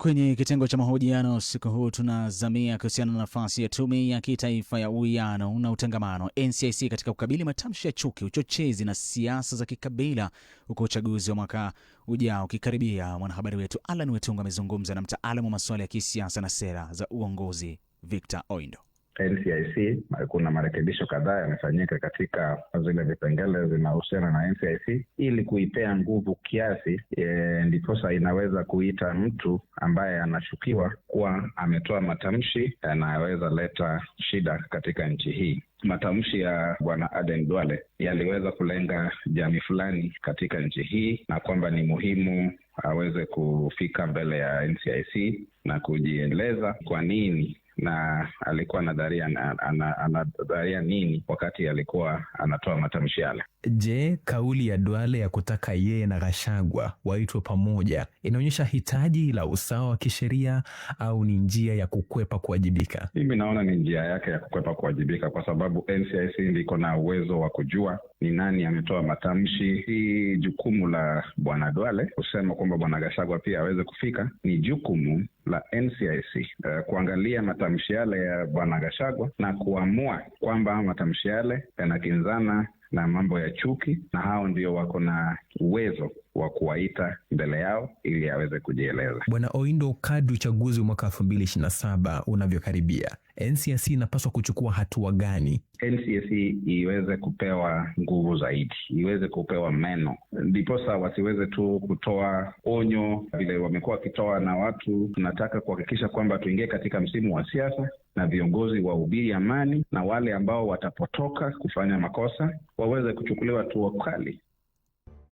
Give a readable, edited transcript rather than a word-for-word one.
Kwenye kitengo cha mahojiano siku huu tunazamia kuhusiana na nafasi ya Tume ya Kitaifa ya Uwiano na Utangamano NCIC katika kukabili matamshi ya chuki, uchochezi na siasa za kikabila huko uchaguzi wa mwaka ujao ukikaribia. Mwanahabari wetu Alan Wetunga amezungumza na mtaalamu wa masuala ya kisiasa na sera za uongozi Victor Oindo. NCIC kuna marekebisho kadhaa yamefanyika katika zile vipengele zinahusiana na NCIC ili kuipea nguvu kiasi ndiposa inaweza kuita mtu ambaye anashukiwa kuwa ametoa matamshi yanayoweza leta shida katika nchi hii. Matamshi ya Bwana Aden Duale yaliweza kulenga jamii fulani katika nchi hii, na kwamba ni muhimu aweze kufika mbele ya NCIC na kujieleza kwa nini na alikuwa anadharia nini wakati alikuwa anatoa matamshi yale. Je, kauli ya Duale ya kutaka yeye na Gachagua waitwe pamoja inaonyesha hitaji la usawa wa kisheria au ni njia ya kukwepa kuwajibika? Mimi naona ni njia yake ya kukwepa kuwajibika, kwa sababu NCIC ndiko na uwezo wa kujua ni nani ametoa matamshi. Hii jukumu la Bwana Duale kusema kwamba Bwana Gachagua pia aweze kufika, ni jukumu la NCIC kuangalia matamshi yale ya Bwana Gachagua na kuamua kwamba matamshi yale yanakinzana na mambo ya chuki, na hao ndio wako na uwezo wa kuwaita mbele yao ili aweze kujieleza. Bwana Oindo, kadri uchaguzi wa mwaka 2027 unavyokaribia, NCIC inapaswa kuchukua hatua gani? NCIC iweze kupewa nguvu zaidi, iweze kupewa meno, ndiposa wasiweze tu kutoa onyo vile wamekuwa wakitoa, na watu tunataka kuhakikisha kwamba tuingie katika msimu wa siasa na viongozi wahubiri amani, na wale ambao watapotoka kufanya makosa waweze kuchukuliwa hatua kali